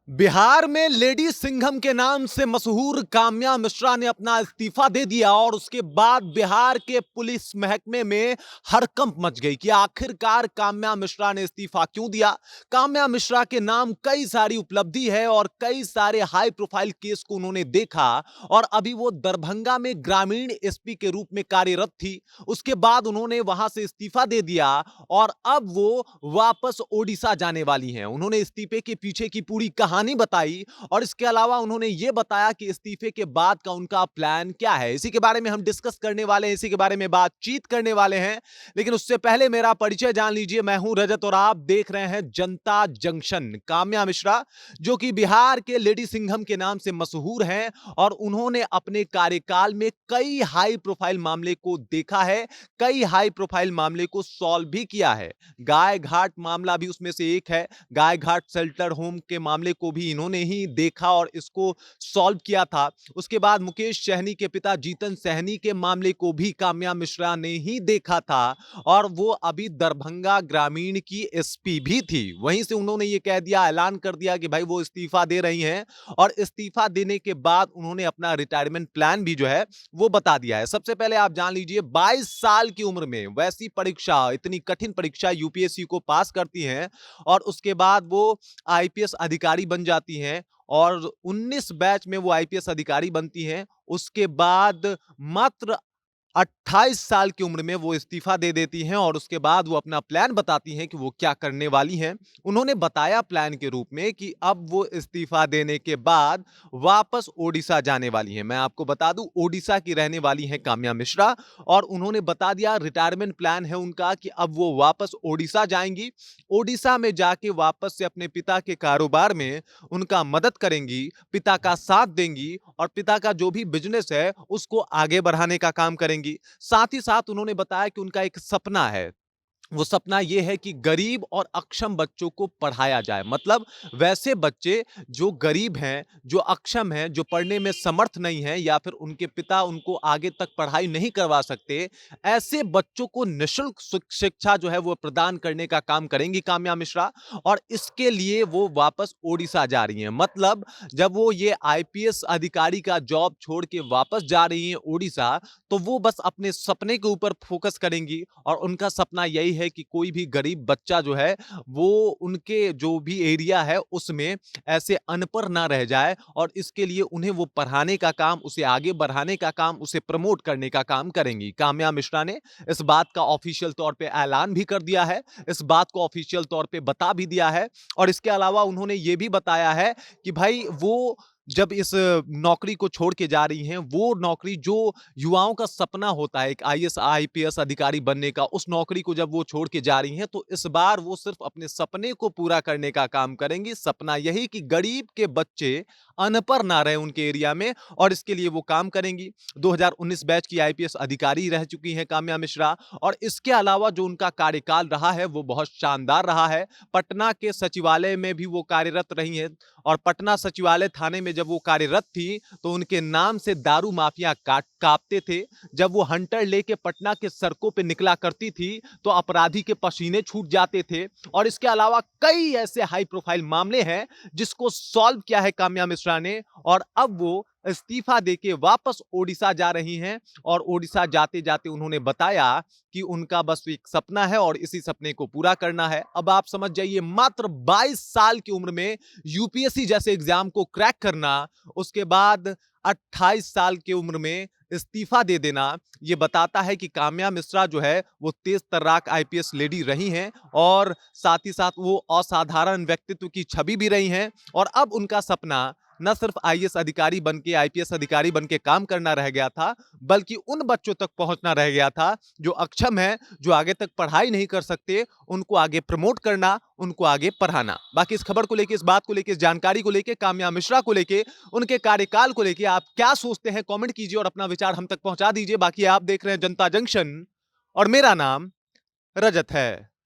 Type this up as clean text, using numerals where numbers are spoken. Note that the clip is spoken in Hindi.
बिहार में लेडी सिंघम के नाम से मशहूर काम्या मिश्रा ने अपना इस्तीफा दे दिया और उसके बाद बिहार के पुलिस महकमे में हड़कंप मच गई कि आखिरकार काम्या मिश्रा ने इस्तीफा क्यों दिया। काम्या मिश्रा के नाम कई सारी उपलब्धि है और कई सारे हाई प्रोफाइल केस को उन्होंने देखा और अभी वो दरभंगा में ग्रामीण एसपी के रूप में कार्यरत थी। उसके बाद उन्होंने वहां से इस्तीफा दे दिया और अब वो वापस ओडिशा जाने वाली हैं। उन्होंने इस्तीफे के पीछे की पूरी कहानी बताई और इसके अलावा उन्होंने यह बताया कि इस्तीफे के बाद का उनका प्लान क्या है। इसी के बारे में हम डिस्कस करने वाले हैं, इसी के बारे में बातचीत करने वाले हैं। लेकिन उससे पहले मेरा परिचय जान लीजिए। मैं हूं रजत और आप देख रहे हैं जनता जंक्शन। काम्या मिश्रा जो कि बिहार के लेडी सिंघम के नाम से मशहूर हैं और उन्होंने अपने कार्यकाल में कई हाई प्रोफाइल मामले को देखा है, कई हाई प्रोफाइल मामले को सॉल्व भी किया है। गाय घाट मामला भी उसमें से एक है। गाय घाट शेल्टर होम के मामले को भी इन्होंने ही देखा और इसको सॉल्व किया था। उसके बाद मुकेश सहनी के पिता जीतन सहनी के मामले को भी काम्या मिश्रा ने ही देखा था और वो अभी दरभंगा ग्रामीण की एसपी भी थी। वहीं से उन्होंने ये कह दिया, ऐलान कर दिया कि भाई वो इस्तीफा दे रही हैं और इस्तीफा देने के बाद उन्होंने अपना रिटायरमेंट प्लान भी जो है वो बता दिया है। सबसे पहले आप जान लीजिए, 22 साल की उम्र में वैसी परीक्षा, इतनी कठिन परीक्षा यूपीएससी को पास करती हैं और उसके बाद वो आईपीएस अधिकारी बन जाती हैं और 19 बैच में वो आईपीएस अधिकारी बनती हैं। उसके बाद मात्र 28 साल की उम्र में वो इस्तीफा दे देती हैं और उसके बाद वो अपना प्लान बताती हैं कि वो क्या करने वाली हैं। उन्होंने बताया प्लान के रूप में कि अब वो इस्तीफा देने के बाद वापस ओडिशा जाने वाली हैं। मैं आपको बता दूं, ओडिशा की रहने वाली हैं काम्या मिश्रा और उन्होंने बता दिया रिटायरमेंट प्लान है उनका कि अब वो वापस ओडिशा जाएंगी। ओडिशा में जाके वापस से अपने पिता के कारोबार में उनका मदद करेंगी, पिता का साथ देंगी और पिता का जो भी बिजनेस है उसको आगे बढ़ाने का काम करेंगी। साथ ही साथ उन्होंने बताया कि उनका एक सपना है। वो सपना ये है कि गरीब और अक्षम बच्चों को पढ़ाया जाए। मतलब वैसे बच्चे जो गरीब हैं, जो अक्षम हैं, जो पढ़ने में समर्थ नहीं हैं या फिर उनके पिता उनको आगे तक पढ़ाई नहीं करवा सकते, ऐसे बच्चों को निःशुल्क शिक्षा जो है वो प्रदान करने का काम करेंगी काम्या मिश्रा और इसके लिए वो वापस ओडिशा जा रही हैं। मतलब जब वो ये आईपीएस अधिकारी का जॉब छोड़ के वापस जा रही हैं ओडिशा, तो वो बस अपने सपने के ऊपर फोकस करेंगी और उनका सपना यही है कि कोई भी गरीब बच्चा जो है वो उनके जो भी एरिया है उसमें ऐसे अनपढ़ ना रह जाए और इसके लिए उन्हें वो पढ़ाने का काम, उसे आगे बढ़ाने का काम, उसे प्रमोट करने का काम करेंगी। काम्या मिश्रा ने इस बात का ऑफिशियल तौर पे ऐलान भी कर दिया है, इस बात को ऑफिशियल तौर पे बता भी दिया है और इसके अलावा उन्होंने ये भी बताया है कि भाई वो जब इस नौकरी को छोड़ के जा रही हैं, वो नौकरी जो युवाओं का सपना होता है एक आईएएस आईपीएस अधिकारी बनने का, उस नौकरी को जब वो छोड़ के जा रही हैं तो इस बार वो सिर्फ अपने सपने को पूरा करने का काम करेंगी। सपना यही कि गरीब के बच्चे अनपढ़ ना रहे उनके एरिया में और इसके लिए वो काम करेंगी। 2019 बैच की आईपीएस अधिकारी रह चुकी हैं काम्या मिश्रा और इसके अलावा जो उनका कार्यकाल रहा है वो बहुत शानदार रहा है। पटना के सचिवालय में भी वो कार्यरत रही हैं और पटना सचिवालय थाने में जब वो कार्यरत थी तो उनके नाम से दारू माफिया कांपते थे। जब वो हंटर लेके पटना के सड़कों पे निकला करती थी तो अपराधी के पसीने छूट जाते थे और इसके अलावा कई ऐसे हाई प्रोफाइल मामले हैं जिसको सॉल्व किया है काम्या मिश्रा ने और अब वो इस्तीफा देके वापस ओडिशा जा रही हैं और ओडिशा जाते जाते उन्होंने बताया कि उनका बस एक सपना है और इसी सपने को पूरा करना है। अब आप समझ जाइए, मात्र 22 साल की उम्र में यूपीएससी जैसे एग्जाम को क्रैक करना, उसके बाद 28 साल की उम्र में इस्तीफा दे देना, ये बताता है कि काम्या मिश्रा जो है वो तेज तर्राक आईपीएस लेडी रही हैं और साथ ही साथ वो असाधारण व्यक्तित्व की छवि भी रही हैं और अब उनका सपना न सिर्फ आईएएस अधिकारी बन के, आईपीएस अधिकारी बन के काम करना रह गया था, बल्कि उन बच्चों तक पहुंचना रह गया था जो अक्षम हैं, जो आगे तक पढ़ाई नहीं कर सकते, उनको आगे प्रमोट करना, उनको आगे पढ़ाना। बाकी इस खबर को लेके, इस बात को लेके, इस जानकारी को लेके, काम्या मिश्रा को लेके, उनके कार्यकाल को लेके आप क्या सोचते हैं, कमेंट कीजिए और अपना विचार हम तक पहुंचा दीजिए। बाकी आप देख रहे हैं जनता जंक्शन और मेरा नाम रजत है।